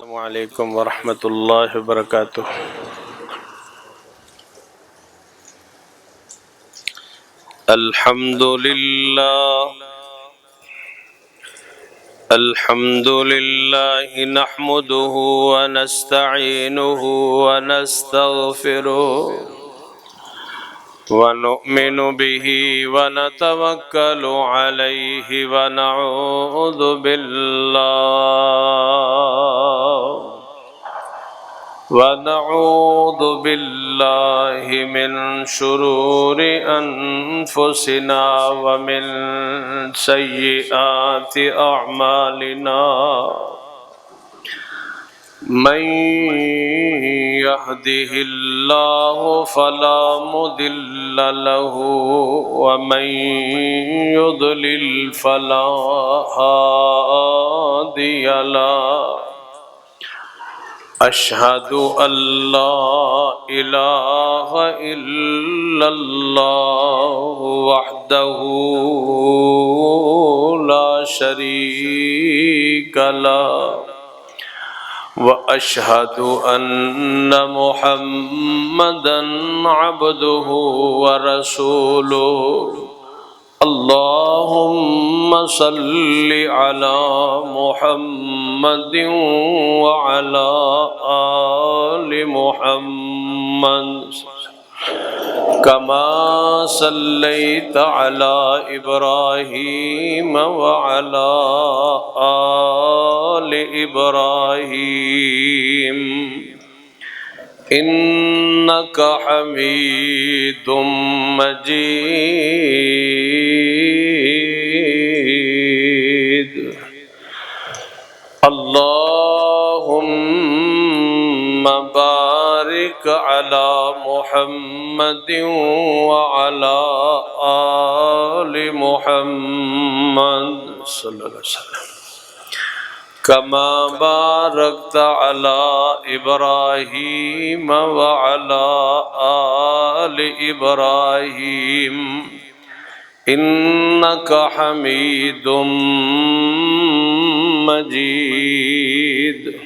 السلام علیکم ورحمۃ اللہ وبرکاتہ۔ الحمد للہ نحمده ونستعینه ونستغفره ونؤمن به ونتوکل علیہ ونعوذ باللہ من شرور انفسنا ومن سیئات اعمالنا من يهده الله فلا مضل له ومن يضلل فلا هادي له أشهد أن لا إله إلا الله وحده لا شريك له وأشهد أن محمدًا عبده ورسوله اللهم صل على محمد وعلى آل محمد كما صليت على إبراهيم وعلى آل إبراهيم إنك حميد مجيد اللهم بارك على محمد وعلى آل محمد صلى الله عليه وسلم كما باركت على إبراهيم وعلى آل إبراهيم إنك حميد مجيد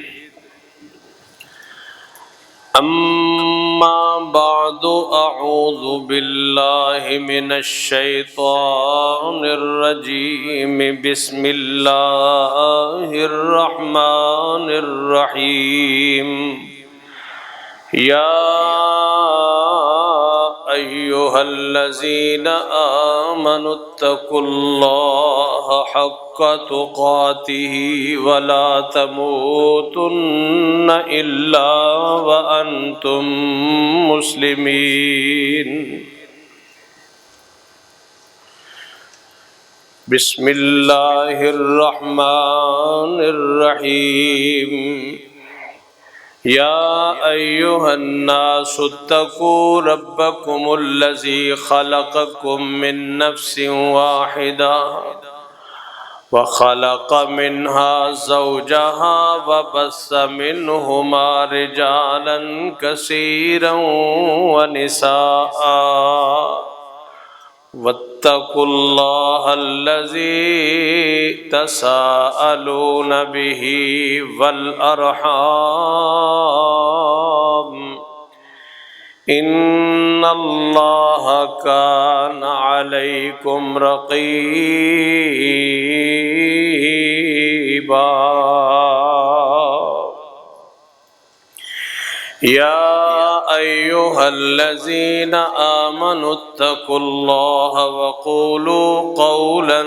أما بعد أعوذ بالله من الشيطان الرجيم بسم الله الرحمن الرحيم يا أيها الذين آمنوا اتقوا الله حق تقاته ولا تموتن إلا وأنتم مسلمين بسم الله الرحمن الرحيم يا أيها الناس اتقوا ربكم الذي خلقكم من نفس واحدة وخلق منها زوجها وبث منهما رجالا كثيرا ونساء واتقوا الله الذي تساءلون به والأرحام إن الله كان عليكم رقيبا يا أيها الذين آمنوا اتقوا الله وقولوا قولا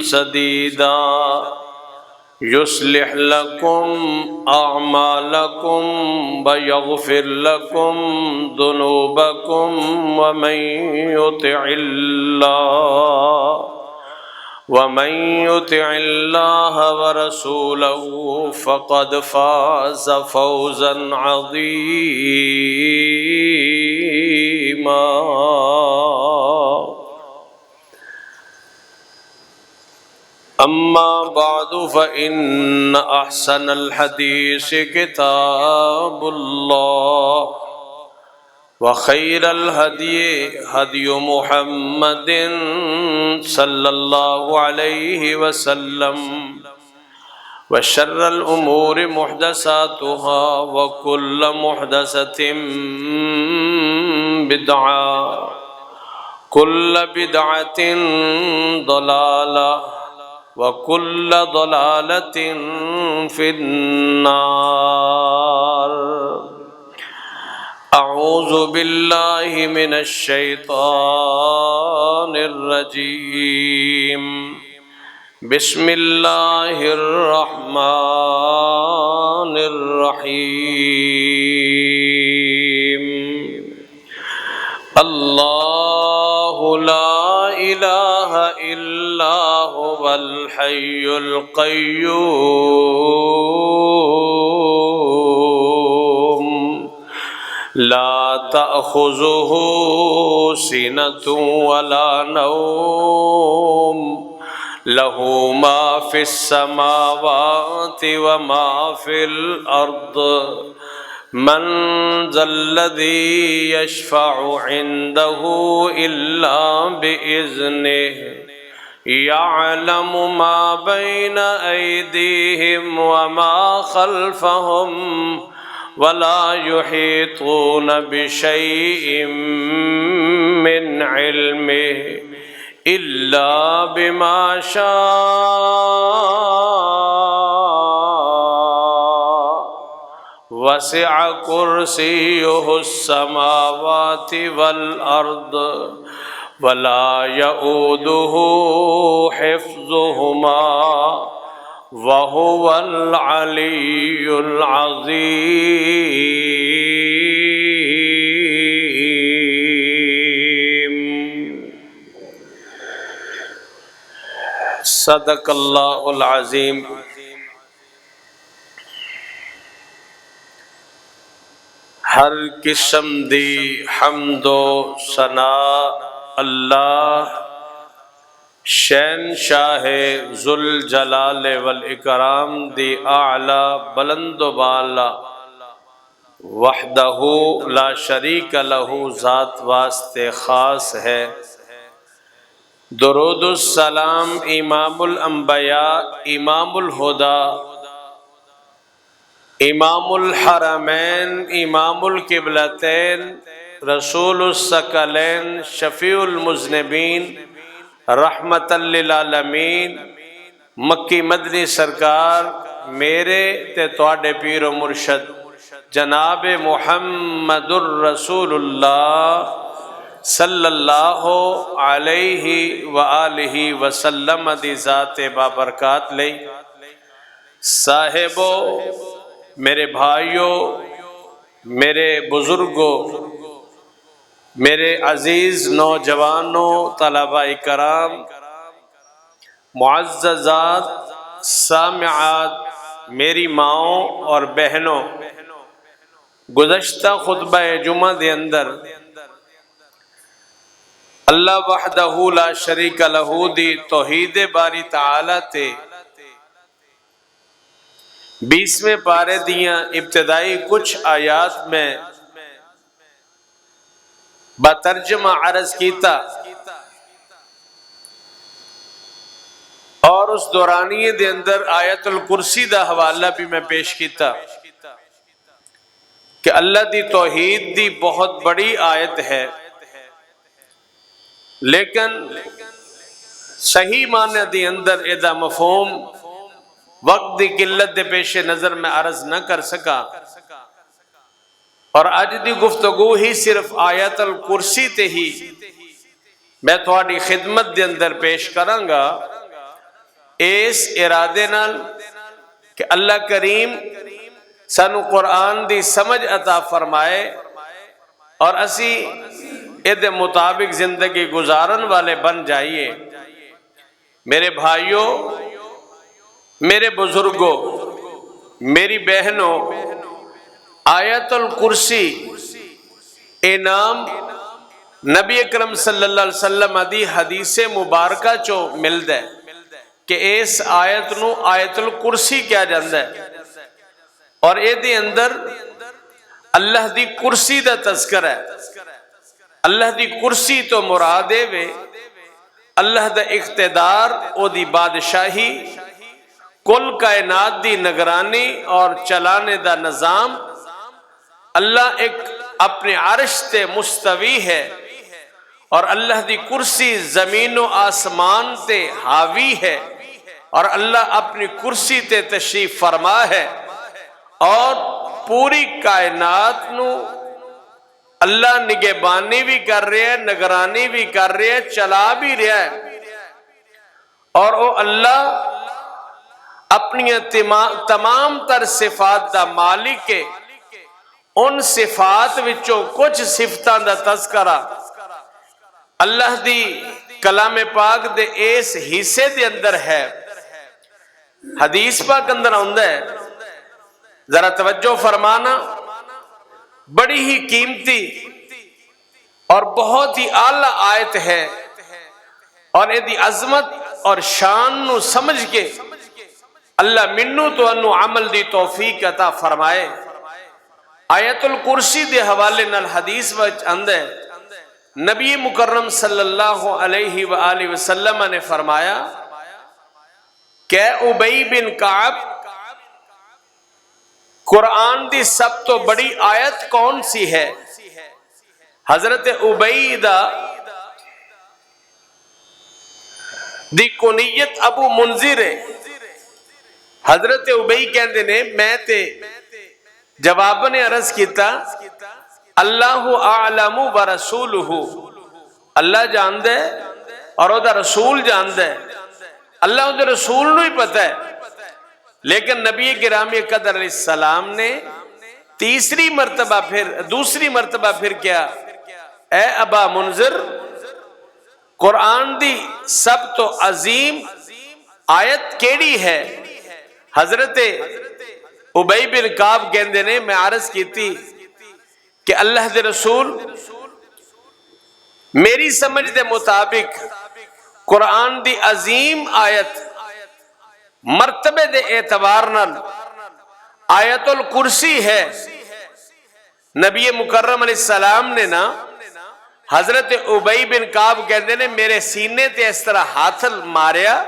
سديدا يصلح لكم أعمالكم ويغفر لكم ذنوبكم ومن يطع الله ورسوله فقد فاز فوزا عظيما أما بعد فإن أحسن الحديث كتاب الله وخير الهدي هدي محمد صلى الله عليه وسلم وشر الأمور محدثاتها وكل محدثة بدعة كل بدعة ضلالة وكل ضلالة في النار أعوذ بالله من الشيطان الرجيم بسم الله الرحمن الرحيم الله لا إله إلا هو الحي القيوم لا تأخذه سنة ولا نوم له ما في السماوات وما في الأرض من ذا الذي يشفع عنده إلا بإذنه يعلم ما بين أيديهم وما خلفهم ولا يحيطون بشيء من علمه إلا بما شاء وسع كرسيه السماوات والأرض ولا يؤوده حفظهما وهو العلي العظيم صدق اللہ العظیم۔ ہر قسم دی حمد و ثنا اللہ شہنشاہ ذوالجلال والاکرام دی اعلی بلند و بالا وحدہ لا شریک لہ ذات واسطے خاص ہے۔ درود السلام امام الانبیاء امام الہدا امام الحرمین امام القبلتین رسول الثقلین شفیع المذنبین رحمت للعالمین مکی مدنی سرکار میرے تے تواڈے پیر و مرشد جناب محمد الرسول اللہ صلی اللہ علیہ وآلہ وسلم دی ذات بابرکات لئی صاحبو میرے بھائیوں میرے بزرگوں میرے عزیز نوجوانوں طلباء کرام معززات سامعات میری ماؤں اور بہنوں، گزشتہ خطبہ جمعہ دے اندر اللہ وحدہ لا شریک لہ دی توحید باری تعالی تے 20ویں پارے دیاں ابتدائی کچھ آیات میں بترجمہ عرض کیتا اور اس دورانیے دے اندر آیت الکرسی دا حوالہ بھی میں پیش کیتا کہ اللہ دی توحید دی بہت بڑی آیت ہے، لیکن صحیح معنی دی اندر ادا مفہوم وقت دی قلت دے پیش نظر میں عرض نہ کر سکا، اور آج دی گفتگو ہی صرف آیت الکرسی تے ہی میں تھوڑی خدمت دے اندر پیش کراں گا، اس ارادے نال کہ اللہ کریم سانو قرآن دی سمجھ عطا فرمائے اور اسی ادھے مطابق زندگی گزارن والے بن جائیے۔ میرے بھائیوں، میرے بزرگوں، میری بہنوں، آیت الکرسی انعام نبی اکرم صلی اللہ علیہ وسلم دی حدیث مبارکہ چو ملد ہے کہ اس آیت نو آیت الکرسی کیا جاندہ ہے، اور اے دی اندر اللہ دی کرسی دا تذکر ہے۔ اللہ دی کرسی تو مرادے وے اللہ دا اقتدار او دی بادشاہی کل کائنات دی نگرانی اور چلانے دا نظام اللہ ایک اپنے عرش تے مستوی ہے اور اللہ دی کرسی زمین و آسمان تے حاوی ہے اور اللہ اپنی کرسی تے تشریف فرما ہے اور پوری کائنات نو اللہ نگہبانی بھی کر رہے ہیں، نگرانی بھی کر رہے ہیں، چلا بھی رہا ہے، اور وہ اللہ اپنی تمام تر صفات دا مالک ہے۔ ان صفات وچوں کچھ صفتاں دا تذکرہ اللہ دی کلام پاک دے اس حصے دے اندر ہے۔ حدیث پاک اندر آندا ہے، ذرا توجہ فرمانا، بڑی ہی قیمتی اور بہت ہی اعلیٰ آیت ہے، اور یہ عظمت اور شان نو سمجھ کے اللہ منو تو انو عمل دی توفیق عطا فرمائے۔ آیت الکرسی دے حوالے نال حدیث وچ آندا ہے، نبی مکرم صلی اللہ علیہ وآلہ وسلم نے فرمایا کہ ابی بن کعب، قرآن دی سب تو بڑی آیت کون سی ہے؟ حضرت ابی دی کنیت ابو منذر ہے۔ حضرت ابی کہندے نے میں تے جواب نے عرض کیتا اللہ اعلم ورسولہ، اللہ جاندے اور او دا رسول جاندے، اللہ او دا رسول نو ہی پتہ ہے، لیکن نبی گرامی قدر علیہ السلام نے دوسری مرتبہ پھر کیا، اے ابا منذر، قرآن دی سب تو عظیم آیت کیڑی ہے؟ حضرت ابی بن کعب کہندے نے میں عرض کیتی کہ اللہ دے رسول، میری سمجھ دے مطابق قرآن دی عظیم آیت مرتبے دے اعتبار نال آیت الکرسی ہے۔ نبی مکرم علیہ السلام نے نا حضرت ابی بن کعب کہندے نے میرے سینے تے اس طرح ہاتھ ماریا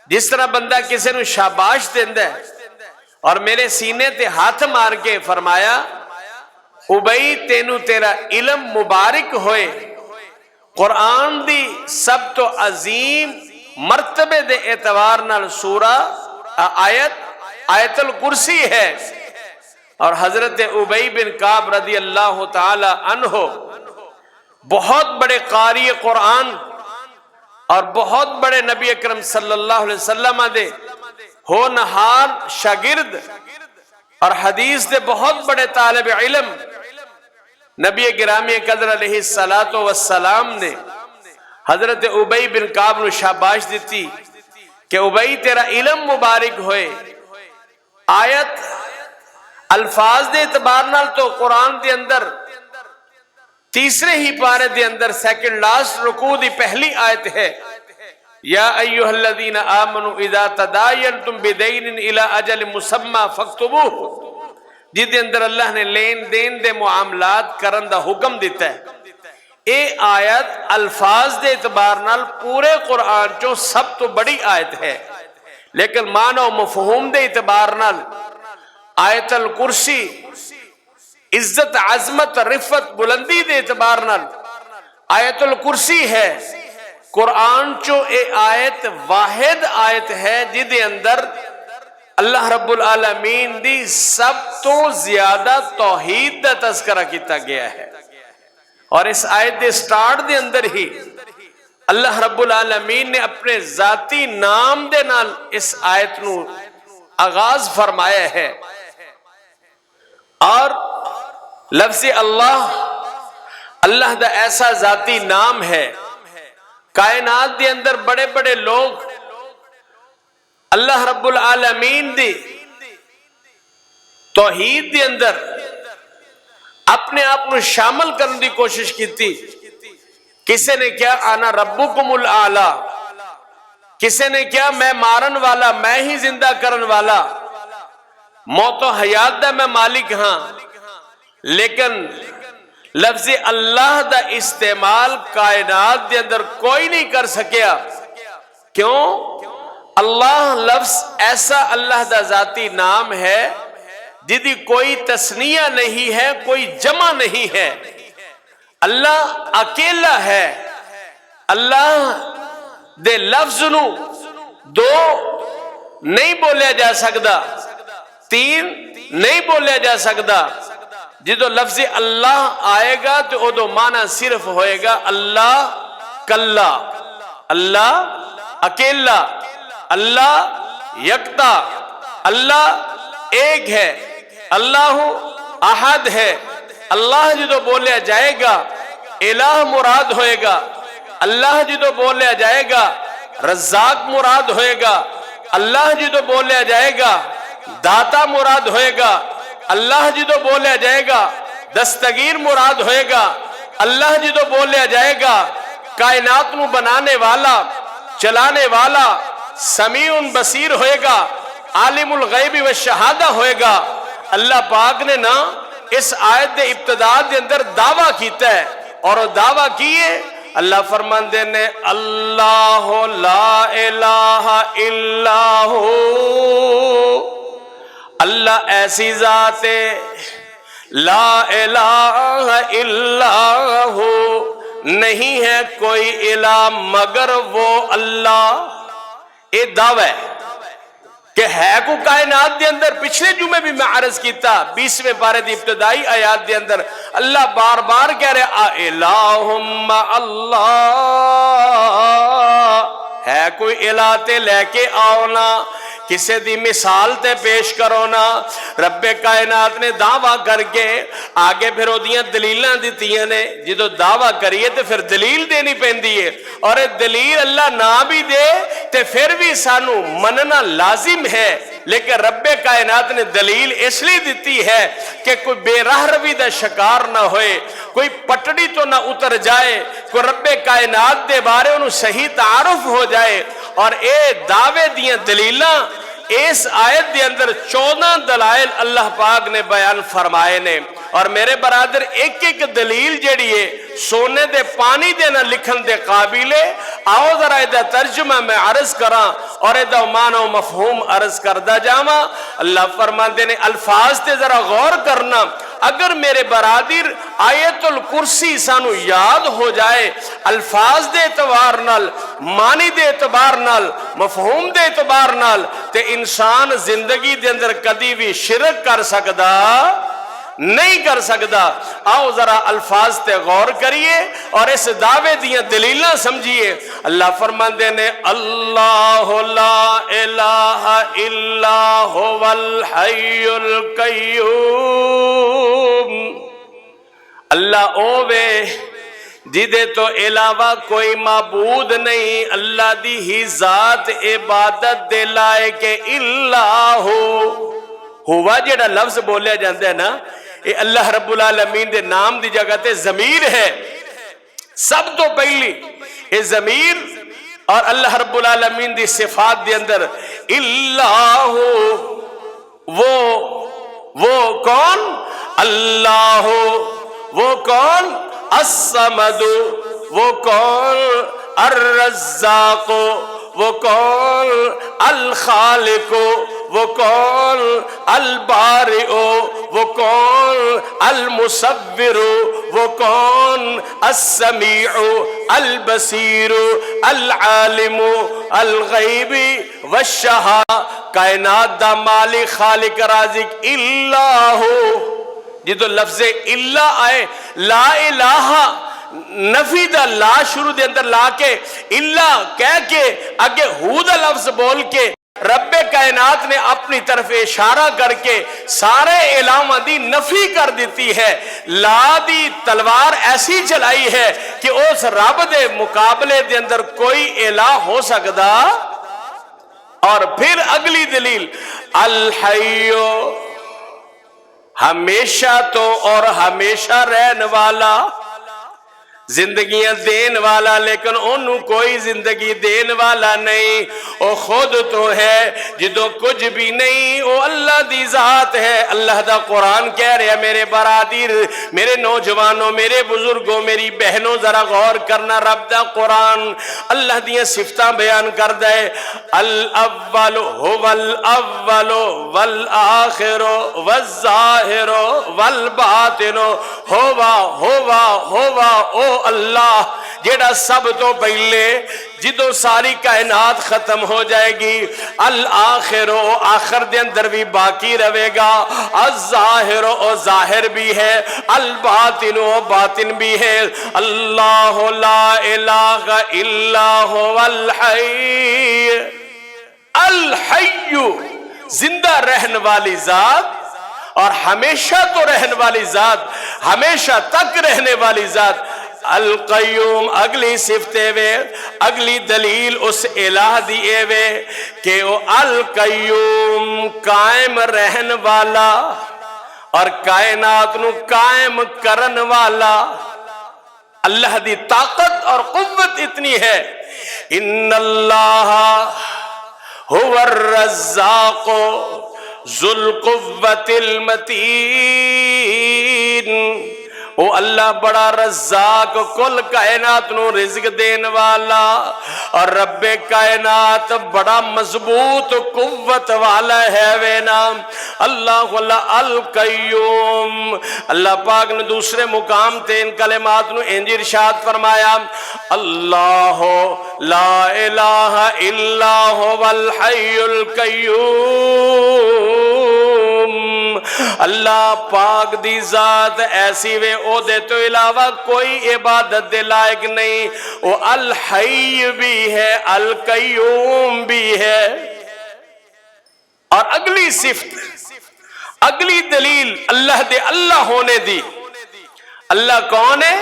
جس طرح بندہ کسی نو شاباش دیندا ہے، اور میرے سینے تے ہاتھ مار کے فرمایا ابی تینو تیرا علم مبارک ہوئے، قرآن دی سب تو عظیم مرتبے دے اعتبار نال سورہ آیت الکرسی ہے۔ اور حضرت ابی بن کعب رضی اللہ تعالی عنہ بہت بڑے قاری قرآن اور بہت بڑے نبی اکرم صلی اللہ علیہ وسلم دے ہونہار شاگرد اور حدیث دے بہت بڑے طالب علم، نبی گرامی قدر علیہ السلام نے حضرت ابی بن کعب نو شاباش دیتی کہ ابی تیرا علم مبارک ہوئے۔ آیت الفاظ دے اعتبار نال تو قرآن دے اندر تیسرے ہی پارے دے اندر سیکنڈ لاسٹ رکوع دی پہلی آیت ہے، یا ایھا الذین آمنوا اذا تداینتم بدین الی اجل مسمی فاکتبوہ، جس دے اندر اللہ نے لین دین دے معاملات کرن دا حکم دیتا ہے۔ اے آیت الفاظ دے اعتبار نال پورے قرآن چوں سب تو بڑی آیت ہے، لیکن معنی و مفہوم دے اعتبار نال آیت الکرسی عزت عظمت رفت بلندی دے اعتبار نال آیت الکرسی ہے۔ قرآن چو اے آیت واحد آیت ہے جدے اندر اللہ رب العالمین دی سب تو زیادہ توحید دا تذکرہ کیتا گیا ہے، اور اس آیت دے سٹارٹ دے اندر ہی اللہ رب العالمین نے اپنے ذاتی نام دے نال اس آیت نو آغاز فرمایا ہے، اور لفظ اللہ دا ایسا ذاتی نام ہے، کائنات دے اندر بڑے بڑے لوگ اللہ رب العالمین دی توحید دے اندر اپنے آپ کو شامل کرنے دی کوشش کی تھی۔ کسی نے کیا انا ربکم الاعلی، کسی نے کیا میں مارن والا، میں ہی زندہ کرن والا، موت و حیات دا میں مالک ہاں، لیکن لفظ اللہ دا استعمال کائنات دے اندر کوئی نہیں کر سکیا۔ کیوں؟ اللہ لفظ ایسا اللہ دا ذاتی نام ہے جدی کوئی تسنیہ نہیں ہے، کوئی جمع نہیں ہے۔ اللہ اکیلا ہے۔ اللہ دے لفظ نو دو نہیں بولیا جا سکتا، تین نہیں بولیا جا سکتا۔ جدو لفظ اللہ آئے گا تو ادو معنی صرف ہوئے گا اللہ کلا، اللہ اکیلا، اللہ یکتا، اللہ ایک ہے، اللہ احد ہے۔ اللہ جدو بولیا جائے گا الہ مراد ہوئے گا، اللہ جدو بولیا جائے گا رزاق مراد ہوئے گا، اللہ جدو بولیا جائے گا داتا مراد ہوئے گا، اللہ جدو بولیا جائے گا دستگیر مراد ہوئے گا، اللہ جدو بولیا جائے گا کائنات نو بنانے والا، چلانے والا، سمیع بصیر ہوئے گا، عالم الغیب و شہادہ ہوئے گا۔ اللہ پاک نے نا اس آیت دے ابتدا دے اندر دعویٰ کیتا ہے، اور وہ دعویٰ کیے اللہ فرماندے نے اللہ لا الہ الا ہو، اللہ ایسی ذات ہے لا الہ الا ہو، نہیں ہے کوئی الہ مگر وہ اللہ۔ یہ دعویٰ ہے کہ ہے کو کائنات دے اندر۔ پچھلے جمعے بھی میں عرض کیتا 20ویں پارے دی ابتدائی آیات دے اندر اللہ بار بار کہہ رہے الہم اللہ، ہے کوئی الہ تے لے کے آؤ نا، کسے دی مثال تے پیش کرو نا۔ رب کائنات نے دعویٰ کر کے آگے پھر اودیاں دلیلاں دیتیاں نے، جدو دعویٰ کریے تے پھر دلیل دینی پیندی ہے، اور دلیل اللہ نہ بھی دے تے پھر بھی سانو مننا لازم ہے۔ لیکن رب کائنات نے دلیل اس لیے دیتی ہے کہ کوئی بے راہ روی دا شکار نہ ہوئے، کوئی پٹڑی تو نہ اتر جائے، کوئی رب کائنات دے بارے انہوں صحیح تعارف ہو جائے۔ اور اے دعوے دیاں دلیلاں اس آیت دے اندر 14 دلائل اللہ پاک نے بیان فرمائے نے، اور میرے برادر ایک ایک دلیل جڑی ہے سونے دے پانی دے نہ لکھن دے قابل ہے۔ آؤ ذرا ایدہ ترجمہ میں عرض کراں اور ایدہ معنی و مفہوم عرض کردہ جاما۔ اللہ فرماندے نے الفاظ تے ذرا غور کرنا۔ اگر میرے برادر آیت الکرسی سانو یاد ہو جائے الفاظ دے اعتبار نال، معنی دے اعتبار نال، مفہوم دے اعتبار نال، تے انسان زندگی دے اندر کدی بھی شرک کر سکدا نہیں کر سکدا۔ آؤ ذرا الفاظ تے غور کریے اور اس دعوے دیاں دلیلاں سمجھیے۔ اللہ فرماندے نے اللہ لا الہ الا هو الحی القیوم، اللہ اوے جدے تو علاوہ کوئی معبود نہیں، اللہ دی ہی ذات عبادت دے لائق الا ہوا جڑا لفظ بولیا جاندہ ہے نا، یہ اللہ رب العالمین دے نام دی جگہ تے ضمیر ہے۔ سب تو پہلی یہ ضمیر اور اللہ رب العالمین دی صفات دے اندر اللہ وہ کون؟ اللہ وہ کون؟ الصمد وہ کون؟ الرزاق وہ کون؟ الخالق وہ کون؟ البارئ وہ کون؟ المصور وہ کون؟ السمیع البصیر العالم الغیب والشہادہ، کائنات دا مالک خالق رازق اللہ۔ جدو لفظ اللہ آئے لا الہ نفی دا لا شروع دے اندر لا کے اللہ کہہ کے آگے ہو دا لفظ بول کے رب کائنات نے اپنی طرف اشارہ کر کے سارے الہاں دی نفی کر دیتی ہے۔ لا دی تلوار ایسی چلائی ہے کہ اس رب دے مقابلے دے اندر کوئی الہ ہو سکدا۔ اور پھر اگلی دلیل الحیو، ہمیشہ تو اور ہمیشہ رہن والا، زندگیاں دین والا لیکن انہوں کوئی زندگی دین والا نہیں، وہ خود تو ہے جدو کچھ بھی نہیں، وہ اللہ دی ذات ہے۔ اللہ دا قرآن کہہ رہے ہیں میرے برادر، میرے نوجوانوں، میرے بزرگوں، میری بہنوں، ذرا غور کرنا، رب دا قرآن اللہ دیاں صفتاں بیان کر دے۔ الاول هو الاول والآخر والظاہر والباطن، ہوا او اللہ جیڑا سب تو پہلے جدو ساری کائنات ختم ہو جائے گی، الآخر آخر دے اندر بھی باقی رہے گا، الظاہر ظاہر بھی ہے، الباطن باطن بھی ہے۔ اللہ لا الہ الا هو الحی، الحی زندہ رہن والی ذات اور ہمیشہ تو رہن والی ذات، ہمیشہ تک رہنے والی ذات۔ القیوم اگلی صفتے وے، اگلی دلیل اس الہ دیئے وے کہ وہ القیوم قائم رہن والا اور کائنات نو قائم کرن والا۔ اللہ دی طاقت اور قوت اتنی ہے، ان اللہ هو الرزاق ذو القوة المتین، او اللہ بڑا رزاق کل کائنات نو رزق دین والا، اور رب کائنات بڑا مضبوط قوت والا ہے وینا۔ اللہ القیوم، اللہ پاک نے دوسرے مقام تے ان کلمات نو انج ارشاد فرمایا، اللہ لا الہ الا هو الحی القیوم، اللہ پاک دی ذات ایسی وے او دے تو علاوہ کوئی عبادت دے لائق نہیں، وہ الحی بھی ہے، القیوم بھی ہے۔ اور اگلی صفت، اگلی دلیل اللہ دے اللہ ہونے دی۔ اللہ کون ہے؟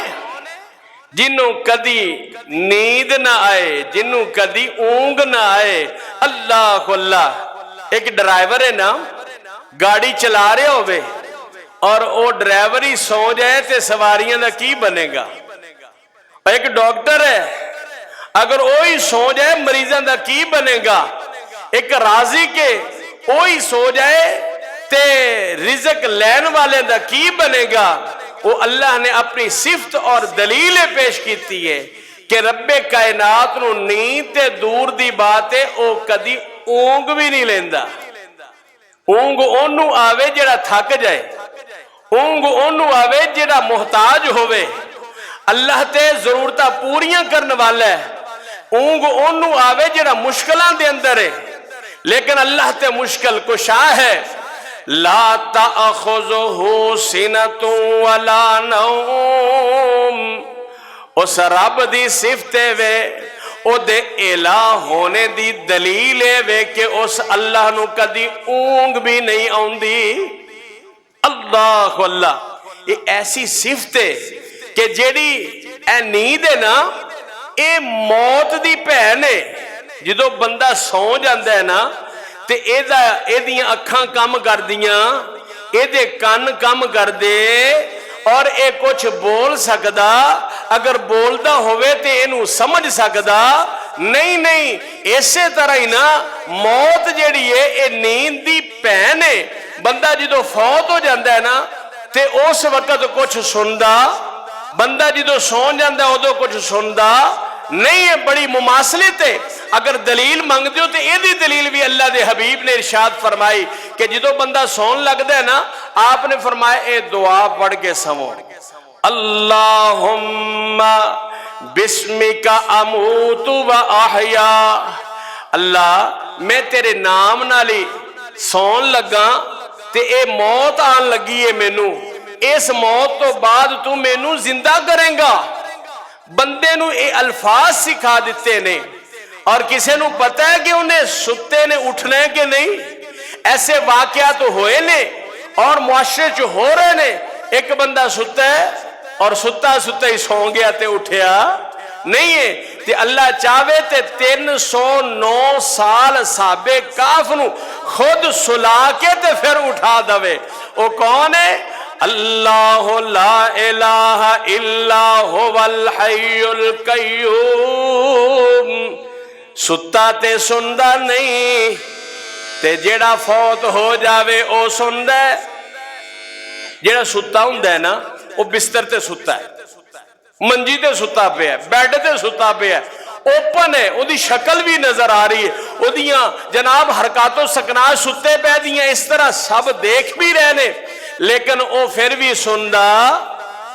جنوں کدی نیند نہ آئے، جنوں کدی اونگ نہ آئے۔ اللہ اللہ، ایک ڈرائیور ہے نا، گاڑی چلا رہے ہوئے اور وہ ڈرائیور ہی سو جائے تے سواریاں دا کی بنے گا؟ ایک ڈاکٹر ہے، اگر وہی سو جائے مریضاں دا کی بنے گا؟ ایک راضی کے وہی سو جائے تے رزق لین والے دا کی بنے گا؟ وہ اللہ نے اپنی صفت اور دلیل پیش کیتی ہے کہ رب کائنات نو نیند تے دور دی بات ہے، او کدی اونگ بھی نہیں لیندا۔ اونگ اونوں آوے جڑا تھک جائے، اونگ اونوں آوے جڑا محتاج ہوئے، اللہ تے ضرورتہ پوریاں کرنے والا ہے۔ اونگ اونوں آوے جڑا مشکلان دے اندر ہے، لیکن اللہ تے مشکل کشا ہے۔ لا تأخذہ سنۃ ولا نوم، اس رب دی صفتے وے او دے الہ ہونے دی دلیل وے کہ اس اللہ نو کدی اونگ بھی نہیں آؤندی۔ اللہ اللہ، یہ ایسی صفت ہے کہ جیڑی اے نیند ہے نا، اے موت دی پہن ہے۔ جدو بندہ سو جاندہ ہے نا تے اے دیاں اکھاں کم کر دیاں، اے دے کان کم کر دے، اور اے کچھ بول سکدا، اگر بولدا ہوئے تے انہوں سمجھ سکدا نہیں۔ اسی طرح ہی نا موت جیڑی ہے اے نیند دی پہن ہے۔ بندہ جدو فوت ہو جاندہ ہے نا تے اس وقت کچھ سندا، بندہ جدو سون جاندہ ہے ادو کچھ سندا نہیں ہے۔ بڑی مماثلت ہے۔ اگر دلیل مانگ دیو تو یہ دی دلیل بھی اللہ دے حبیب نے ارشاد فرمائی کہ جدو بندہ سون لگ دے نا، آپ نے فرمایا اے دعا پڑھ کے سمو، اللہم بسمک اموت و احیا، اللہ میں تیرے نام نالی سون لگا تے اے موت آن لگی ہے مینوں، اس موت تو بعد تو مینوں زندہ کریں گا۔ بندے نو اے الفاظ سکھا دیتے نے، اور کسے نو پتہ ہے کہ انہیں ستے نے اٹھنے کے نہیں۔ ایسے واقعات ہوئے نے اور معاشرے چ ہو رہے نے۔ ایک بندہ ستا ہے اور ستا ہی سو گیا تے اٹھیا نہیں ہے۔ تے اللہ چاہے تے 309 سال صحابہ کاف نو خود سلا کے تے پھر اٹھا دوے۔ وہ کون ہے؟ اللہ لا الہ الا هو الحی القیوم، ستا تے سندا نہیں تے جیڑا فوت ہو جاوے او سندا ہے۔ جیڑا ستا ہوندا ہے نا وہ بستر تے ستا ہے، منجی تے ستا پہ ہے، بیڈ تے ستا پہ ہے، اوپن ہے، وہ دی شکل بھی نظر آ رہی ہے، وہ دیاں جناب حرکات و سکنات ستے پہ دیاں اس طرح سب دیکھ بھی رہنے، لیکن وہ پھر بھی سندا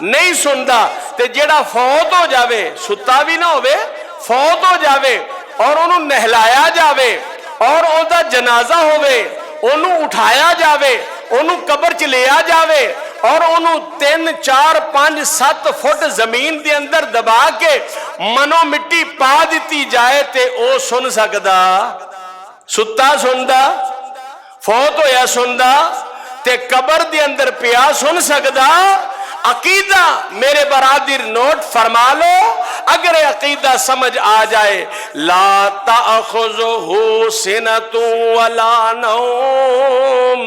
نہیں سندا۔ تے جیڑا فوت ہو جاوے، ستا بھی نہ ہوئے، فوت ہو جاوے اور انہوں نہلایا جاوے اور ان دا جنازہ ہوئے، انہوں اٹھایا جاوے، انہوں قبر چ لیا جاوے اور انہوں 3 4 5 7 فٹ زمین دے اندر دبا کے منو مٹی پا دیتی جائے تے او سن سکدا؟ ستا سندا؟ فوت ہویا سندا؟ تے قبر دے اندر پیا سن سکدا؟ عقیدہ میرے برادر نوٹ فرما لو، اگر عقیدہ سمجھ آ جائے، لا تأخذہ سنۃ ولا نوم،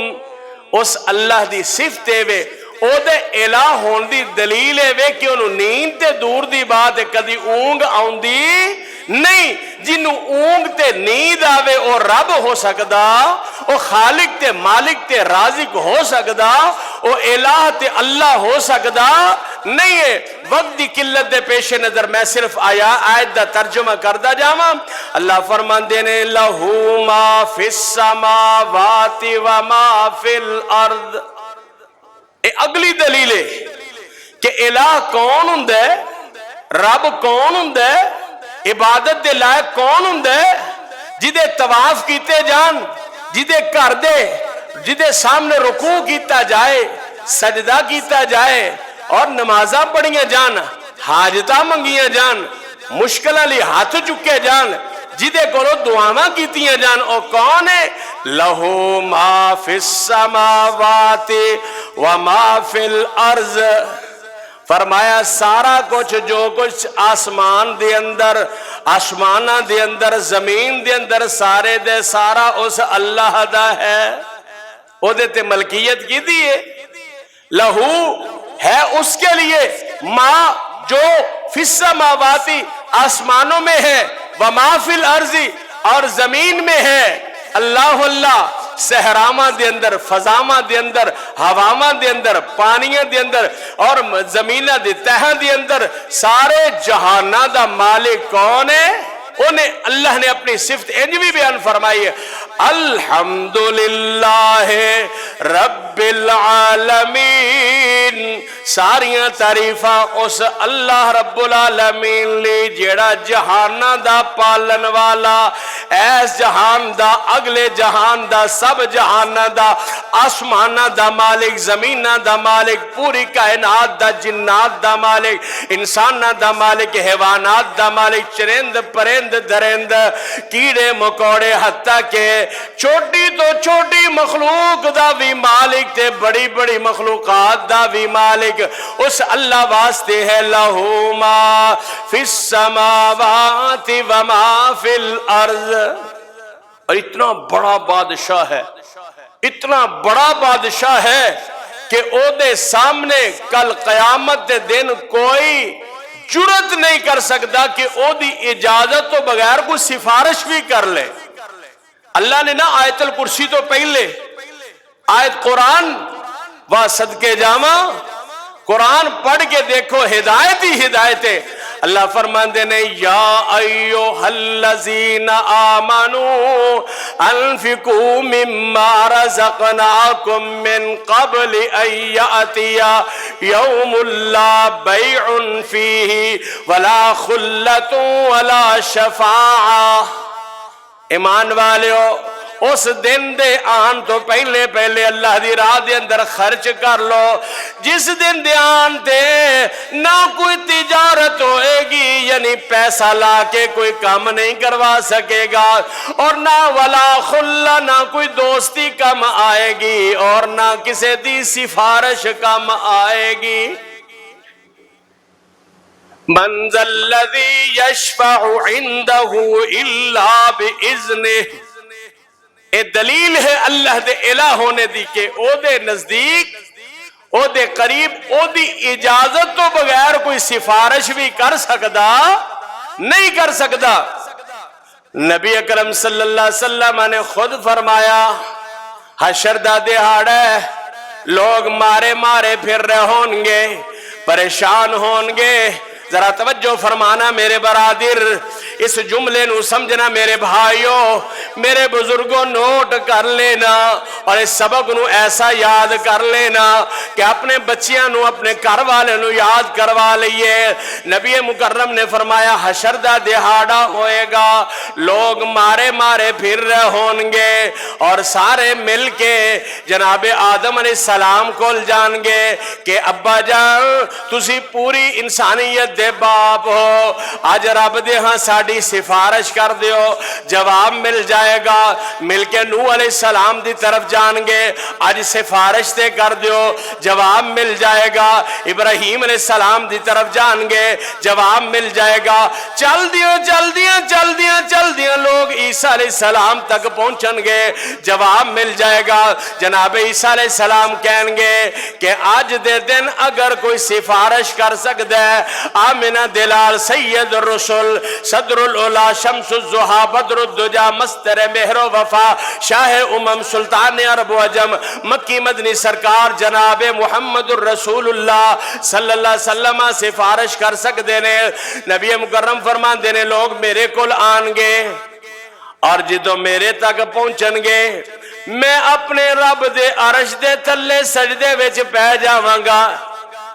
اس اللہ دی صفت وے، او دے الہ ہون دی دلیل وے کہ انہوں نیند تے دور دی بات ہے، کدی اونگ آؤندی نہیں۔ جنہوں اونگ تے نیند آوے او رب ہو سکدا، او خالق تے مالک تے رازق ہو سکدا، او الہ تے اللہ ہو سکدا نہیں ہے۔ وقت دی قلت دے پیش نظر میں صرف آیت دا ترجمہ کردہ جاواں۔ اللہ فرماندے نے لہو ما فی السماوات و ما فی الارض، اے اگلی دلیل ہے کہ الہ کون ہوندا ہے، رب کون ہوندا ہے، عبادت دے لائق کون ہوندا ہے، جدے طواف کیتے جان، جدے کر دے، جدے سامنے رکوع کیتا جائے، سجدہ کیتا جائے اور نمازاں پڑھیاں جان، حاجتاں منگیاں جان، مشکلاں لی ہاتھ چکے جان، جدے کولو دعاواں کیتیاں جان، او کون ہے؟ لہو ما فی السماوات و ما فی الارض، فرمایا سارا کچھ جو کچھ آسمان دے اندر، آسمانہ دے اندر، زمین دے اندر، سارے دے سارا اس اللہ دا ہے، او دیتے ملکیت کی دیئے، لہو ہے اس کے لیے، ما جو فی السماوات آسمانوں میں ہے، وما فی الارض اور زمین میں ہے، اللہ اللہ صحراواں دے اندر، فضاواں دے اندر، ہواواں دے اندر، پانیاں دے اندر اور زمینہ دے تہاں دے اندر، سارے جہانہ دا مالک کون ہے؟ انہیں اللہ نے اپنی صفت انج بھی بیان فرمائی ہے، الحمدللہ رب العالمین، ساریاں تعریفاں اس اللہ رب العالمین لی جیڑا جہانہ دا پالن والا، ایس جہان دا، اگلے جہان دا، سب جہانہ دا، آسمانہ دا مالک، زمینہ دا مالک، پوری کائنات دا، جنات دا مالک، انسانہ دا مالک، حیوانات دا مالک، چرند پرند درند، کیڑے مکوڑے، حتیٰ کہ چھوٹی تو چھوٹی مخلوق دا بھی مالک تے بڑی بڑی مخلوقات دا بھی مالک اس اللہ واسطے ہے، لہو ما فی السماوات و ما فی الارض۔ اور اتنا بڑا بادشاہ ہے، اتنا بڑا بادشاہ ہے کہ او دے سامنے کل قیامت دے دن کوئی جرت نہیں کر سکتا کہ او دی اجازت تو بغیر کوئی سفارش بھی کر لے۔ اللہ نے نا آیت الکرسی تو پہلے آیت قرآن و صدقے جامع قرآن پڑھ کے دیکھو، ہدایت ہی ہدایت ہے۔ اللہ فرماندے نے یا ایوہ الذین آمنوا انفقوا مما رزقناکم من قبل ان یأتی یوم لا بیع فیہ ولا خلۃ ولا شفاعہ۔ ایمان والیو، اس دن دے آن تو پہلے پہلے اللہ دی راہ دے اندر خرچ کر لو، جس دن دے آن تے نہ کوئی تجارت ہوئے گی، یعنی پیسہ لا کے کوئی کام نہیں کروا سکے گا، اور نہ ولا خلہ، نہ کوئی دوستی کم آئے گی، اور نہ کسی دی سفارش کم آئے گی۔ من ذا الذی یشفع عنده الا باذنہ، اے دلیل ہے اللہ دے الہ ہونے دی کہ او دے نزدیک او دے قریب او دی اجازت تو بغیر کوئی سفارش بھی کر سکدا نہیں کر سکدا۔ نبی اکرم صلی اللہ علیہ وسلم نے خود فرمایا حشر دا دہاڑا ہے، لوگ مارے مارے پھر رہے ہوں گے، پریشان ہوں گے۔ ذرا توجہ فرمانا میرے برادر، اس جملے نو سمجھنا میرے بھائیوں، میرے بزرگوں، نوٹ کر لینا اور اس سبق نو ایسا یاد کر لینا کہ اپنے بچیاں نو اپنے گھر والے نو یاد کروا لئیے۔ نبی مکرم نے فرمایا حشر دا دہاڑا ہوئے گا، لوگ مارے مارے پھر رہے ہوں گے اور سارے مل کے جناب آدم علیہ السلام کو جان گے کہ ابا جان تسی پوری انسانیت دے باپ ہو، آج رب دے ہاں ساڑی سفارش کر دیو۔ جواب مل جائے گا، مل کے نوح علیہ السلام دی طرف جان گے، آج سفارش دے کر دیو۔ جواب مل جائے گا، ابراہیم علیہ السلام دی طرف جان گے، جواب مل جائے گا۔ چل دیاں لوگ عیسیٰ علیہ السلام تک پہنچن گے، جواب مل جائے گا۔ جناب عیسیٰ علیہ السلام کہیں گے کہ آج دے دن اگر کوئی سفارش کر سکتا ہے، آمنہ دلال سید الرسل صدر الاولا شمس الزہا بدر الدجا مستر مہر و وفا شاہ سلطان عرب و عجم مکی مدنی سرکار جناب محمد الرسول اللہ صلی اللہ علیہ وسلم سفارش کر سکتے نے۔ نبی مکرم فرمان دینے لوگ میرے کول آن گے اور جدو میرے تک پہنچن گے میں اپنے رب دے عرش دے تھلے سجدے وچ پہ جاواں گا۔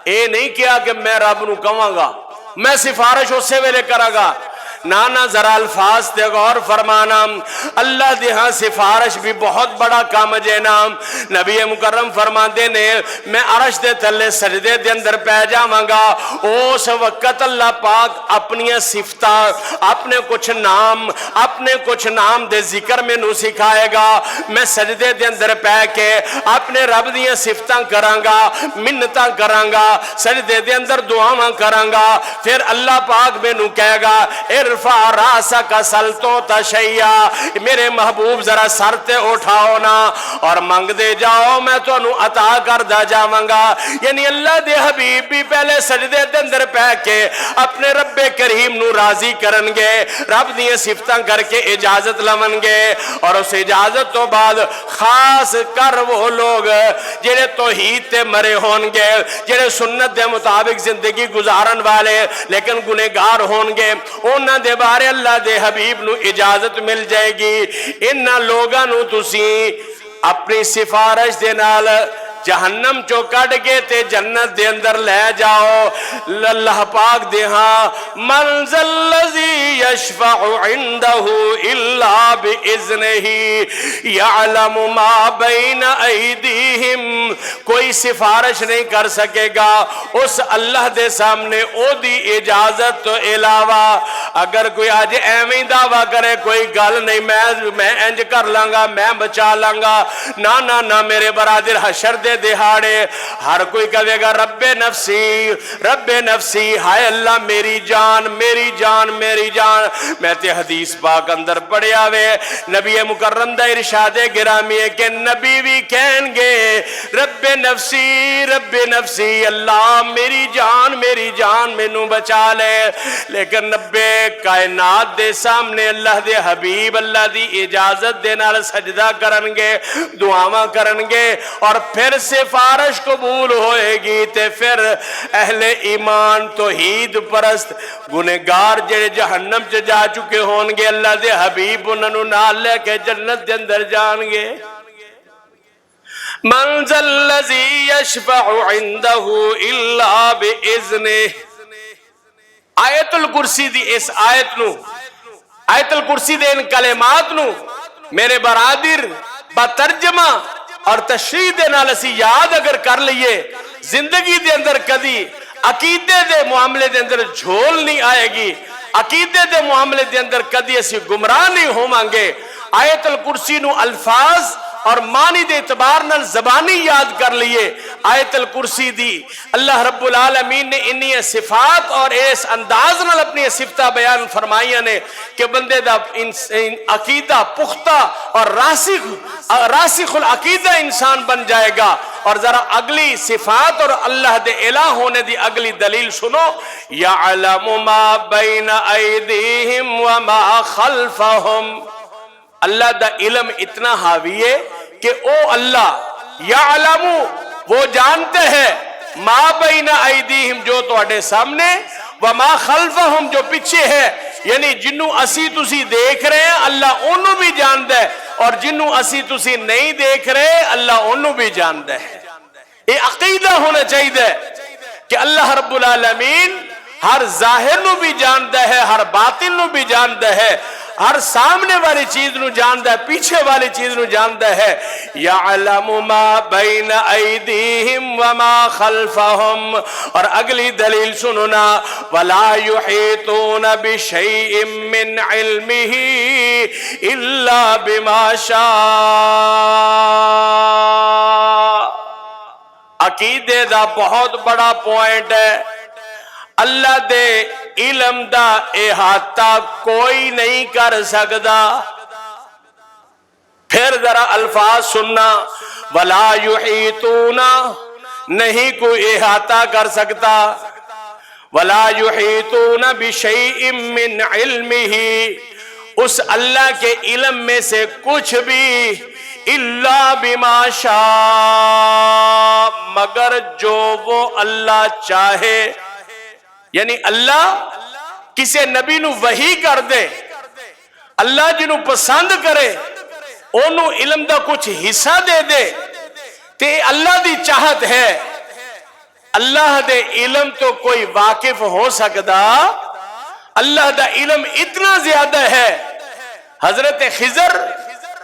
اے نہیں کیا کہ میں رب نو کہاں گا میں سفارش اسے ویلے کراں گا، نانا ذرا الفاظ تے غور فرمانا۔ اللہ دی ہاں سفارش بھی بہت بڑا کام جینا۔ نبی مکرم فرماندے نے میں عرش دے تھلے سجدے دے اندر پہ جاواں گا، اس وقت اللہ پاک اپنی صفتاں اپنے کچھ نام دے ذکر میں نو سکھائے گا۔ میں سجدے دے اندر پہ کے اپنے رب دیاں صفتاں کراں گا، منتاں کراں گا، سجدے دے اندر دعاواں کراں گا۔ پھر اللہ پاک میں نو کہے گا ارفع راسک سلطو تشیع، میرے محبوب ذرا سر تے اٹھاؤ نا اور مانگ دے جاؤ میں تو انہوں عطا کر دا جاواں گا۔ یعنی اللہ دے حبیب بھی پہلے سجدے دے اندر پہ کے اپنے رب کریم نو راضی کرن گے، رب دیاں صفتاں کر کے اجازت لون گے، اور اس اجازت تو بعد خاص کر وہ لوگ جنہیں توحید تے مرے ہون گے، جنہیں سنت دے مطابق زندگی گزارن والے لیکن گنہگار ہون گے، انہاں دے بارے اللہ دے حبیب نو اجازت مل جائے گی انہاں لوگاں نو تسی اپنی سفارش دے نال جہنم چو کٹ کے تے جنت دے اندر لے جاؤ۔ اللہ پاک دے ہاں من ذا الذی یشفع عنده الا باذنہ یعلم ما بین ایدیہم، کوئی سفارش نہیں کر سکے گا اس اللہ دے سامنے او دی اجازت تو علاوہ۔ اگر کوئی آج ایویں دعویٰ کرے کوئی گل نہیں میں انج کر لانگا میں بچا لانگا، نہ میرے برادر حشر دے دہاڑے ہر کوئی کہے گا رب نفسی ہائے اللہ میری جان میری جان میری جان۔ میں تے حدیث پاک اندر پڑھیا وے نبی مکرم دا ارشاد گرامی ہے کہ نبی بھی کہیں گے رب نفسی اللہ میری جان مینوں بچا لے، لیکن نبے کائنات دے سامنے اللہ دے حبیب اللہ دی اجازت دے نال سجدہ کرن گے، دعاواں کرن گے اور پھر سفارش قبول ہوئے گی تے پھر اہل ایمان توحید پرست گنہگار جڑے جہنم چ جا چکے ہون گے اللہ دے حبیب انہوں نال لے کے جنت دے اندر جان گے۔ من ذا الذی یشفع عنده الا باذنہ۔ آیت الکرسی دی اس آیت الکرسی دے ان کلمات نو میرے برادر بترجمہ اور تشریح دے نال اسی یاد اگر کر لئیے زندگی دے اندر کدی عقیدے دے معاملے دے اندر جھول نہیں آئے گی، عقیدے دے معاملے دے اندر کدی اسی گمراہ نہیں ہومانگے۔ آیت الکرسی نو الفاظ اور معنی دے اعتبار نال زبانی یاد کر لیے۔ آیت الکرسی دی اللہ رب العالمین نے انہی صفات اور اس انداز نال اپنی صفتہ بیان فرمائیاں نے کہ بندے دا عقیدہ پختہ اور راسخ العقیدہ انسان بن جائے گا۔ اور ذرا اگلی صفات اور اللہ دے الہ ہونے دی اگلی دلیل سنو، یعلم ما بین ایدیہم وما خلفہم، اللہ دا علم اتنا حاوی ہے کہ او اللہ یعلم وہ جانتے ہیں ما بین ایدیہم جو تواڈے سامنے، وما خلفہم جو پیچھے ہے، یعنی جنوں اسی تسی دیکھ رہے ہیں اللہ انہوں بھی جاندا ہے، اور جنوں اسی تسی نہیں دیکھ رہے اللہ انہوں بھی جاندا ہے۔ یہ عقیدہ ہونا چاہیے کہ اللہ رب العالمین ہر ظاہر نو بھی جاندا ہے، ہر باطن نو بھی جاندا ہے، ہر سامنے والی چیز نو جاندا ہے، پیچھے والی چیز نو جاندا ہے۔ یعلم ما بین ایدیہم وما خلفہم، اور اگلی دلیل سننا، ولا یحیطون بشیء من علمہ الا بما شاء۔ عقیدے دا بہت بڑا پوائنٹ ہے، اللہ دے علم دا احاطہ کوئی نہیں کر سکتا۔ پھر ذرا الفاظ سننا، ولا یحیطون، نہیں کوئی احاطہ کر سکتا، ولا یحیطون بشیء من علمہ، اس اللہ کے علم میں سے کچھ بھی، الا بما شاء، مگر جو وہ اللہ چاہے۔ یعنی اللہ کسے نبی نو وحی کر دے، اللہ جنو پسند کرے انہوں علم دا کچھ حصہ دے دے، تے اللہ دی چاہت ہے۔ اللہ دے علم تو کوئی واقف ہو سکتا، اللہ دا علم اتنا زیادہ ہے۔ حضرت خضر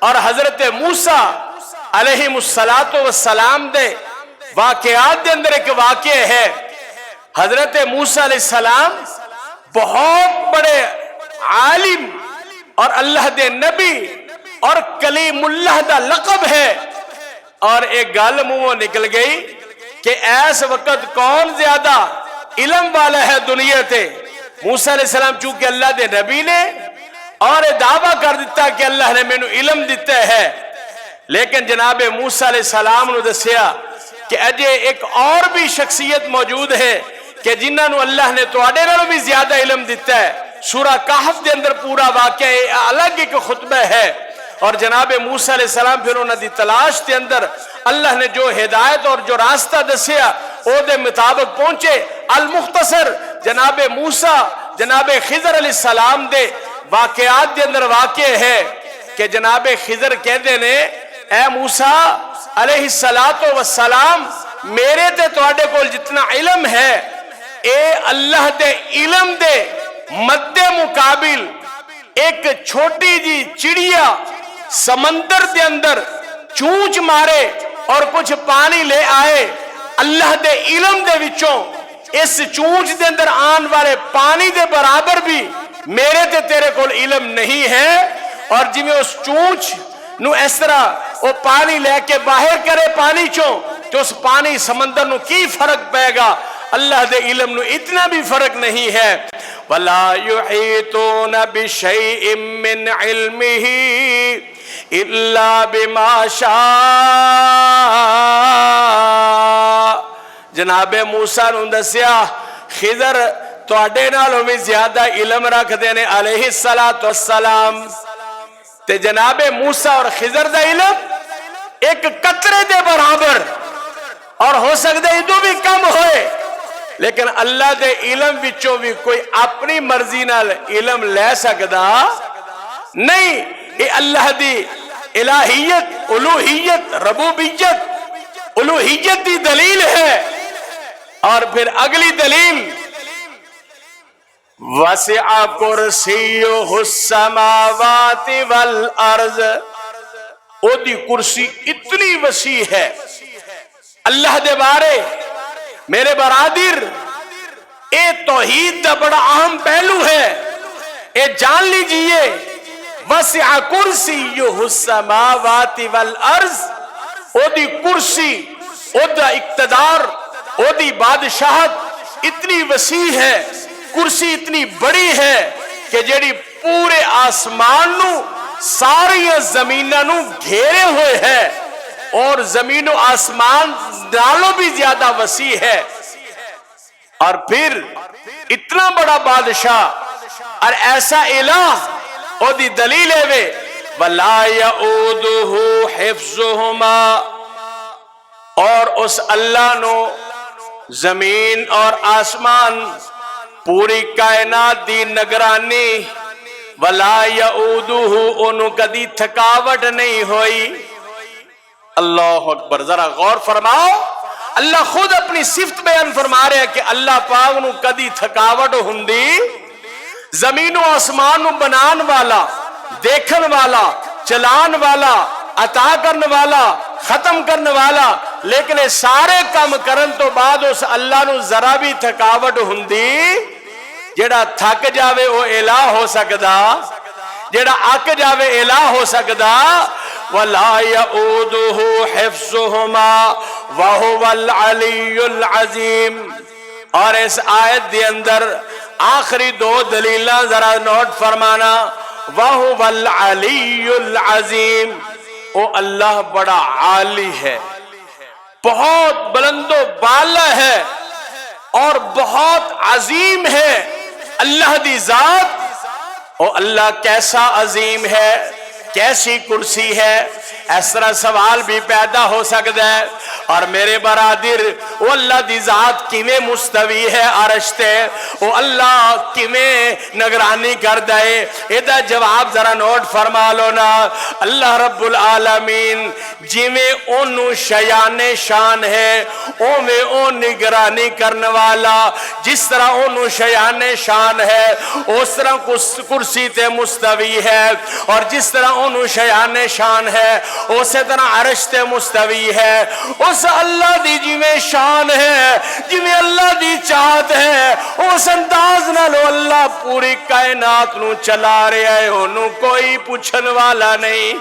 اور حضرت موسیٰ علیہم السلام دے واقعات دے اندر ایک واقعہ ہے، حضرت موسیٰ علیہ السلام بہت بڑے عالم اور اللہ دے نبی اور کلیم اللہ دا لقب ہے، اور ایک گل منہ نکل گئی کہ ایس وقت کون زیادہ علم والا ہے دنیا تے؟ موسیٰ علیہ السلام چونکہ اللہ دے نبی نے اور دعویٰ کر دیتا کہ اللہ نے میں نو علم دیتا ہے، لیکن جناب موسیٰ علیہ السلام نے دسیا کہ اجے ایک اور بھی شخصیت موجود ہے کہ جنہاں نو اللہ نے تواڈے نالوں بھی زیادہ علم دیتا ہے۔ سورہ کہف دے اندر پورا واقعہ الگ ایک خطبہ ہے، اور جناب موسیٰ علیہ السلام پھر انہاں دی تلاش دے اندر اللہ نے جو ہدایت اور جو راستہ دسیا او دے مطابق پہنچے۔ المختصر جناب موسیٰ جناب خضر علیہ السلام دے واقعات دے اندر واقع ہے کہ جناب خضر کہتے نے، اے موسیٰ علیہ السلام، میرے تے تواڈے کول جتنا علم ہے، اے اللہ دے علم دے مد مقابل ایک چھوٹی جی چڑیا سمندر دے اندر چونچ مارے اور کچھ پانی لے آئے، اللہ دے علم دے وچوں اس چونچ دے اندر آن والے پانی دے برابر بھی میرے تے تیرے کول علم نہیں ہے۔ اور جی میں اس چونچ نو اس طرح وہ پانی لے کے باہر کرے پانی چوں، تو اس پانی سمندر نو کی فرق پائے گا؟ اللہ دے علم نو اتنا بھی فرق نہیں ہے۔ وَلَا يُحِيطُونَ بِشَيْءٍ مِّنْ عِلْمِهِ إِلَّا بِمَا شَاءَ۔ جناب موسیٰ نے دسیا خضر تواڈے نالوں بھی زیادہ علم رکھ دینے علیہ السلام، تے جناب موسیٰ اور خضر دا علم ایک قطرے دے برابر، اور ہو سکتا ہے ادو بھی کم ہوئے، لیکن اللہ دے علم وچوں بھی کوئی اپنی مرضی نال علم لے سکدا نہیں۔ یہ اللہ دی الہیت، الوہیت، ربوبیت، الوہیت دی دلیل ہے۔ اور پھر اگلی دلیل، وسع کرسیہ السماوات والارض، او دی کرسی اتنی وسیع ہے۔ اللہ دے بارے میرے برادر اے توحید دا بڑا اہم پہلو ہے، اے جان لیجئے، وسع کرسیہ السماوات والارض، او دی کرسی، او دا اقتدار، او دی بادشاہت اتنی وسیع ہے، کرسی اتنی بڑی ہے کہ جیڑی پورے آسمان نو ساری زمیناں نو گھیرے ہوئے ہے۔ اور زمین و آسمان نالوں بھی زیادہ وسیع ہے، اور پھر اتنا بڑا بادشاہ اور ایسا الہ، او دی دلیل ہے وے وَلَا يَعُودُهُ حِفْظُهُمَا، اور اس اللہ نو زمین اور آسمان پوری کائنات دی نگرانی، وَلَا يَعُودُهُ، انہوں کدی تھکاوٹ نہیں ہوئی۔ اللہ اکبر، ذرا غور فرماؤ، اللہ خود اپنی صفت بیان فرما رہے ہیں کہ اللہ پاک نو کدی تھکاوٹ ہوندی، زمین و آسمان نو بنان والا، دیکھن والا، چلان والا، عطا کرن والا، ختم کرن والا، لیکن سارے کام کرن تو بعد اس اللہ نو ذرا بھی تھکاوٹ ہوندی؟ جیڑا تھک جاوے وہ الہ ہو سکدا؟ جیڑا اک جاوے الہ ہو سکدا؟ وَلَا يَعُودُهُ حِفْظُهُمَا وَهُوَ الْعَلِيُّ الْعَظِيمُ۔ اور اس آیت دے اندر آخری دو دلیلاں ذرا نوٹ فرمانا، وَهُوَ الْعَلِيُّ الْعَظِيمُ، وہ اللہ بڑا عالی ہے، بہت بلند و بالا ہے اور بہت عظیم ہے۔ اللہ دی ذات، او اللہ کیسا عظیم ہے، کیسی کرسی ہے، اس طرح سوال بھی پیدا ہو سکتا ہے۔ اور میرے برادر، وہ اللہ دی ذات کیویں مستوی ہے عرش تے، وہ اللہ کیویں نگرانی کر دے، ایدہ جواب ذرا نوٹ فرما لو نا۔ اللہ رب العالمین جویں انہوں شیان شان ہے، اویں اون نگرانی کرنے والا، جس طرح انہوں شیان شان ہے اس طرح کرسی تے مستوی ہے، اور جس طرح انہوں شیان شان ہے اسی طرح عرش تے مستوی ہے۔ اس اللہ دی جویں شان ہے، جویں اللہ دی چاہت ہے، اس انداز نہ لو اللہ پوری کائنات نو چلا رہا ہے، انہوں کوئی پوچھن والا نہیں،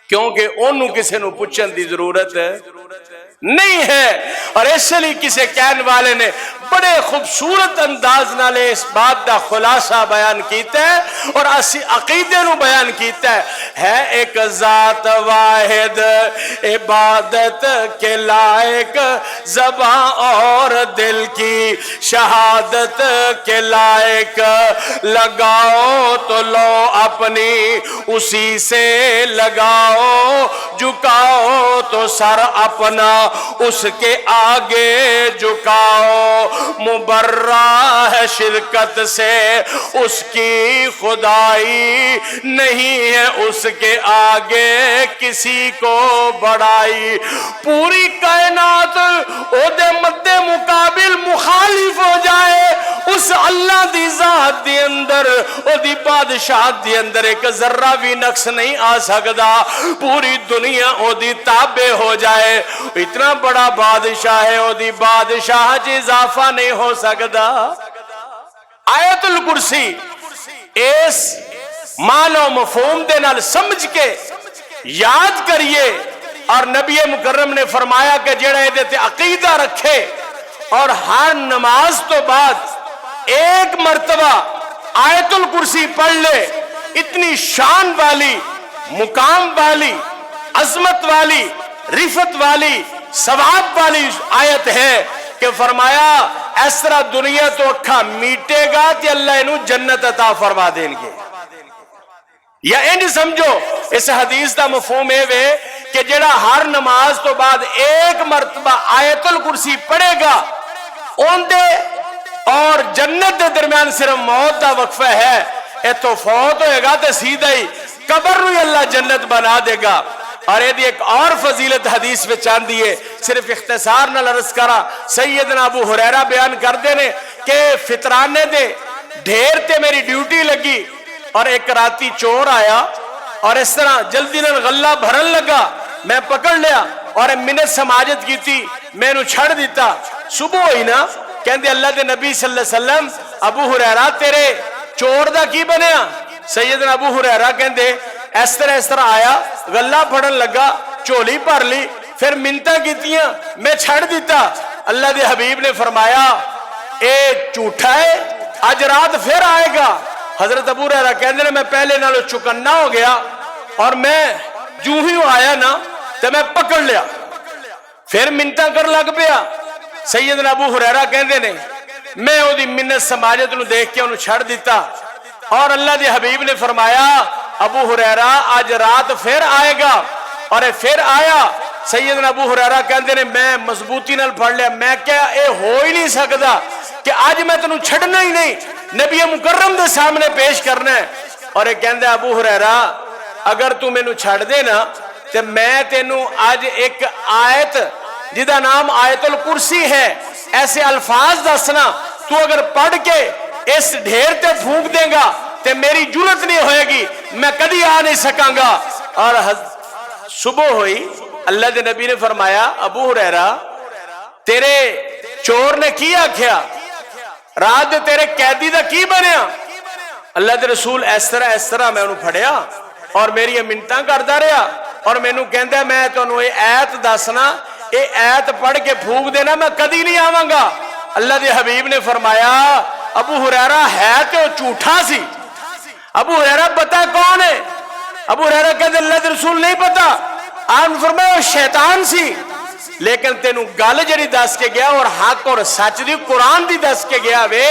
کیونکہ انہوں کسے نو پوچھن دی ضرورت نہیں ہے۔ اور اس لیے کسے کہن والے نے بڑے خوبصورت انداز نالے اس بات دا خلاصہ بیان کیتا ہے اور اسی عقیدے نو بیان کیتا ہے ایک ذات واحد عبادت کے لائق، زباں اور دل کی شہادت کے لائق، لگاؤ تو لو اپنی اسی سے لگاؤ، جھکاؤ تو سر اپنا اس کے آگے جھکاؤ، مبرہ ہے شرکت سے اس کی خدائی، نہیں ہے اس کے آگے کسی کو بڑائی۔ پوری کائنات او دے مد مقابل مخالف ہو جائے، اس اللہ دی ذات دی اندر، او دی بادشاہت دی اندر ایک ذرہ بھی نقص نہیں آ سکتا، پوری دنیا او دی تابع ہو جائے، اتنا بڑا بادشاہ ہے، او دی بادشاہ اضافہ نہیں ہو سکتا۔ آیت الکرسی اس معنی و مفہوم دے نال سمجھ کے یاد کریے، اور نبی مکرم نے فرمایا کہ جڑا یہ دیتے عقیدہ رکھے اور ہر نماز تو بعد ایک مرتبہ آیت الکرسی پڑھ لے، اتنی شان والی، مقام والی، عظمت والی، رفت والی، ثواب والی آیت ہے کہ فرمایا اس طرح دنیا تو اکھا میٹے گا تے اللہ انہوں جنت عطا فرما دیں گے۔ یا انہیں سمجھو اس حدیث دا مفہوم ہے کہ جڑا ہر نماز تو بعد ایک مرتبہ آیت الکرسی پڑھے گا، ان دے اور جنت دے درمیان صرف موت دا وقفہ ہے، اے تو فوت ہوئے گا تے سیدھا ہی قبر روی اللہ جنت بنا دے گا۔ اور یہ ایک اور فضیلت حدیث میں چاندی ہے، صرف اختصار نہ لرز کرا، سیدنا ابو ہریرہ بیان کر دینے کہ فطرانے دے ڈھیر تے میری ڈیوٹی لگی، اور ایک راتی چور آیا اور اس طرح جلدی نہ غلہ بھرن لگا، میں پکڑ لیا اور منت سماجت کی تھی، میں نو چھڑ دیتا۔ صبح ہوئی نا، کہندے اللہ دے نبی صلی اللہ علیہ وسلم ابو ہریرہ تیرے چور دا کی بنیا؟ سیدنا ابو ہریرہ کہندے اس طرح آیا، غلہ پھڑن لگا، چولی پر لی، پھر منتہ کیتیاں، میں چھڑ دیتا۔ اللہ دے حبیب نے فرمایا اے جھوٹا ہے، آج رات پھر آئے گا۔ حضرت ابو ہریرہ کہندے میں پہلے نالو چکنا ہو گیا، اور میں جو ہی آیا نا تے میں پکڑ لیا، پھر منتاں کر لگ پیا۔ سیدنا ابو ہریرہ کہندے نے میں او دی منت سماجت نو دیکھ کے انہوں چھڑ دیتا، اور اللہ دے حبیب نے فرمایا ابو ہریرہ آج رات پھر آئے گا، اور پھر آیا۔ سیدنا ابو ہریرہ کہندے نے میں مضبوطی نال پڑھ لیا، میں کیا اے ہو ہی نہیں سکدا کہ آج میں تنوں چھڑنا ہی نہیں، نبی مکرم دے سامنے پیش کرنا ہے۔ اور یہ کہندے ابو ہریرہ اگر تو میں نو چھڑ دے نا تے میں تینوں آج ایک آیت جدا نام آیت الکرسی ہے ایسے الفاظ دسنا، تو اگر پڑھ کے اس ڈھیر تے پھونک دے گا تے میری جرت نہیں ہوئے گی، میں کدی آ نہیں سکاں گا۔ اور صبح ہوئی، اللہ دے نبی نے فرمایا ابو ہریرہ تیرے چور نے کی آکھیا، رات دے تیرے قیدی دا کی بنیا؟ اللہ دے رسول اس طرح میں انہوں پھڑیا اور میری منتاں کردا رہا، اور میں انہوں کہندا میں تو انہوں یہ ایت دسنا، اے ایت پڑھ کے پھونک دینا میں کدی نہیں آواں گا۔ اللہ دے حبیب نے فرمایا ابو ہریرہ ہے تو جھوٹا سی۔ ابو ہریرہ پتہ کون ہے؟ ابو ہریرہ کہتے اللہ دے رسول نہیں پتا۔ آپ نے فرمایا وہ شیطان سی، لیکن تینوں گل جڑی دس کے گیا اور حق اور سچ دی قرآن دی دس کے گیا وے،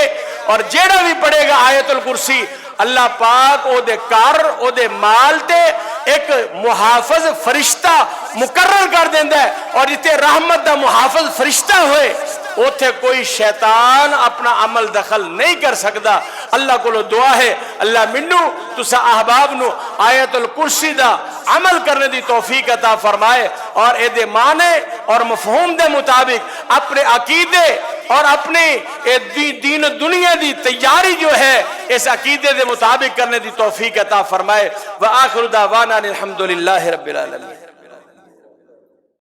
اور جیڑا بھی پڑھے گا آیت الکرسی اللہ پاک او دے کار او دے مال تے ایک محافظ فرشتہ مقرر کر دیندہ ہے، اور جتے رحمت دا محافظ فرشتہ ہوئے اوتھے کوئی شیطان اپنا عمل دخل نہیں کر سکتا۔ اللہ کو دعا ہے اللہ منو تسا احباب نو آیت الکرسی دا عمل کرنے دی توفیق عطا فرمائے، اور اے دے معنی اور مفہوم دے مطابق اپنے عقیدے اور اپنے دین دنیا دی تیاری جو ہے اس عقیدے دے مطابق کرنے دی توفیق عطا فرمائے۔ وآخر دعوانا الحمدللہ رب العالمین۔